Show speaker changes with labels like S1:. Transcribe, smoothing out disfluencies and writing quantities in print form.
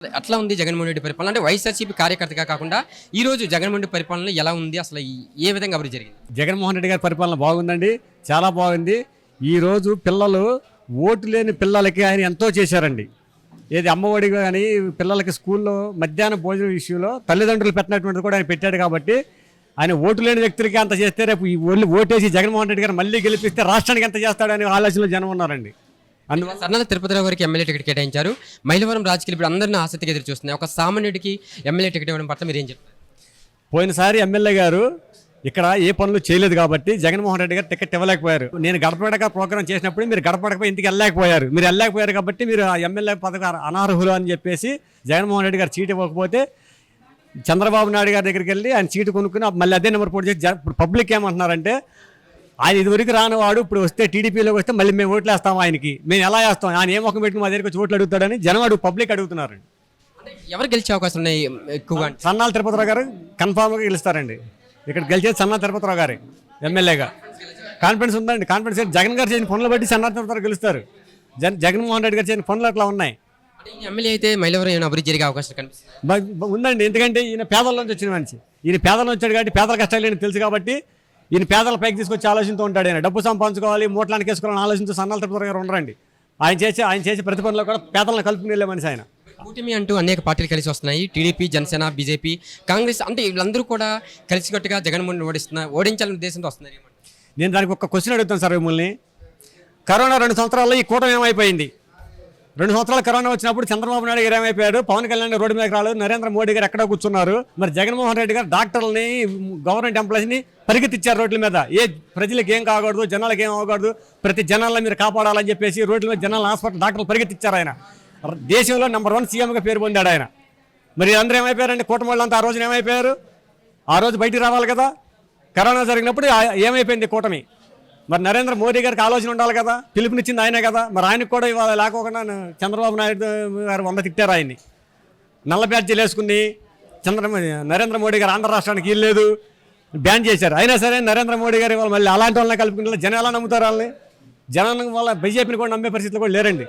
S1: అట్లా ఉంది జగన్మోహన్ రెడ్డి పరిపాలన అంటే వైఎస్ఆర్సీపీ కార్యకర్తగా కాకుండా ఈ రోజు జగన్మోహన్ రెడ్డి పరిపాలన ఎలా ఉంది అసలు ఏ విధంగా అభివృద్ధి జరిగింది?
S2: జగన్మోహన్ రెడ్డి గారి పరిపాలన బాగుందండి, చాలా బాగుంది. ఈరోజు పిల్లలు ఓటు లేని పిల్లలకి ఆయన ఎంతో చేశారండి. ఏది అమ్మఒడి కానీ పిల్లలకి స్కూల్లో మధ్యాహ్నం భోజనం విషయంలో తల్లిదండ్రులు పెట్టినటువంటిది కూడా ఆయన పెట్టాడు. కాబట్టి ఆయన ఓటు లేని వ్యక్తులకి అంత చేస్తే రేపు ఈ ఓటేసి జగన్మోహన్ రెడ్డి గారు మళ్ళీ గెలిపిస్తే రాష్ట్రానికి ఎంత చేస్తాడని ఆలోచనలో జనం ఉన్నారండి.
S1: అందువల్ల సన్నల తిరుపతిరావు గారికి ఎమ్మెల్యే టికెట్ కేటాయించారు. మైలవరం రాజకీయాలు ఇప్పుడు అందరినీ ఆసక్తిగా ఎదురు చూస్తున్నాయి. ఒక సామాన్యుడికి ఎమ్మెల్యే టికెట్ ఇవ్వడం పట్ల మీరు ఏం చెప్తారు?
S2: పోయినసారి ఎమ్మెల్యే గారు ఇక్కడ ఏ పనులు చేయలేదు కాబట్టి జగన్మోహన్ రెడ్డి గారు టికెట్ ఇవ్వలేకపోయారు. నేను గడపడక ప్రోగ్రాం చేసినప్పుడు మీరు గడపడకపోయి ఇంటికి వెళ్ళలేకపోయారు కాబట్టి మీరు ఆ ఎమ్మెల్యే పథకం అనర్హులు అని చెప్పేసి జగన్మోహన్ రెడ్డి గారు సీట్ ఇవ్వకపోతే చంద్రబాబు నాయుడు గారి దగ్గరికి వెళ్ళి ఆయన సీటు కొనుక్కుని మళ్ళీ అదే నెంబర్ పోటీ చేసి ఇప్పుడు పబ్లిక్ ఏమంటున్నారంటే ఆయన ఇదివరకు రానివాడు ఇప్పుడు వస్తే టీడీపీలోకి వస్తే మళ్ళీ మేము ఓట్లు వేస్తాం, ఆయనకి మేము ఎలా వేస్తాం, ఆయన ఏ ముఖం పెట్టుకుని మా దగ్గరికి వచ్చి ఓట్లు అడుగుతాడని జనం పబ్లిక్ అడుగుతున్నారండి.
S1: ఎవరు గెలిచే అవకాశం ఉన్నాయి ఎక్కువగా?
S2: సన్నాల తిరుపతిరావు గారు కన్ఫామ్గా గెలుస్తారండి. ఇక్కడ గెలిచేది సన్నాల తిరుపతిరావు గారే ఎమ్మెల్యేగా. కాన్ఫిడెన్స్ ఉందండి, కాన్ఫిడెన్స్. జగన్ గారు చేసిన పనులు బట్టి సన్నాల తిరుపతిరావు గెలుస్తారు. జగన్మోహన్ రెడ్డి గారు చేసిన పనులు అట్లా ఉన్నాయి.
S1: ఎమ్మెల్యే అయితే మైలవరం ఏమైనా అభివృద్ధి జరిగే అవకాశం కనిపిస్తుంది
S2: ఉందండి. ఎందుకంటే ఈయన పేదల నుంచి వచ్చిన మనిషి, ఈయన పేదల నుంచి వచ్చాడు కాబట్టి పేదల కష్టాలు ఏంటి తెలుసు కాబట్టి ఈయన పేదల పైకి తీసుకొచ్చి ఆలోచనతో ఉంటాడు. ఆయన డబ్బు సంపాదించుకోవాలి, మూట్లానికి వేసుకోవాలని ఆలోచనతో సన్నాల తిరుపతిరావు గారు ఉండరండి. ఆయన చేసే ప్రతి పనిలో కూడా పేదలను కలుపుకుని వెళ్ళే మనిషి ఆయన.
S1: కూటమి అంటూ అనేక పార్టీలు కలిసి వస్తున్నాయి. టీడీపీ, జనసేన, బీజేపీ, కాంగ్రెస్ అంటే వీళ్ళందరూ కూడా కలిసికట్టుగా జగన్మోహన్ ఓడించాలనే ఉద్దేశంతో వస్తున్నారు.
S2: నేను దానికి ఒక క్వశ్చన్ అడుగుతాను సార్ మిమ్మల్ని. కరోనా 2 సంవత్సరాల్లో ఈ కూటమి ఏమైపోయింది? 2 సంవత్సరాలు కరోనా వచ్చినప్పుడు చంద్రబాబు నాయుడు గారు ఏమైపోయాడు? పవన్ కళ్యాణ్ రోడ్డు మీదకి రాలేదు, నరేంద్ర మోడీ గారు ఎక్కడో కూర్చున్నారు. మరి జగన్మోహన్ రెడ్డి గారు డాక్టర్లని, గవర్నమెంట్ ఎంప్లాయీస్ని పరిగెత్తిచ్చారు రోడ్ల మీద. ఏ ప్రజలకు ఏం కాకూడదు, జనాలకు ఏం అవ్వకూడదు, ప్రతి జనాలను మీరు కాపాడాలని చెప్పేసి రోడ్ల మీద జనాల హాస్పిటల్ డాక్టర్లు పరిగెత్తిచ్చారు. ఆయన దేశంలో నెంబర్ 1 సీఎంగా పేరు పొందాడు ఆయన. మరి అందరూ ఏమైపోయారండి? కూటమి వాళ్ళంతా ఆ రోజున ఏమైపోయారు? ఆ రోజు బయటికి రావాలి కదా. కరోనా జరిగినప్పుడు ఏమైపోయింది కూటమి? మరి నరేంద్ర మోడీ గారికి ఆలోచన ఉండాలి కదా, పిలుపునిచ్చింది ఆయనే కదా. మరి ఆయనకు కూడా ఇవాళ లేకోకుండా చంద్రబాబు నాయుడు గారు 100 తిట్టారు ఆయన్ని. నల్ల బ్యాడ్జీలు వేసుకుని నరేంద్ర మోడీ గారు ఆంధ్ర రాష్ట్రానికి ఇల్లేదు, బ్యాన్ చేశారు. అయినా సరే నరేంద్ర మోడీ గారు ఇవాళ మళ్ళీ అలాంటి వాళ్ళని కలుపుకుంటే జనం ఎలా నమ్ముతారు? వాళ్ళని జనం వల్ల బీజేపీని కూడా నమ్మే పరిస్థితులు కూడా లేరండి.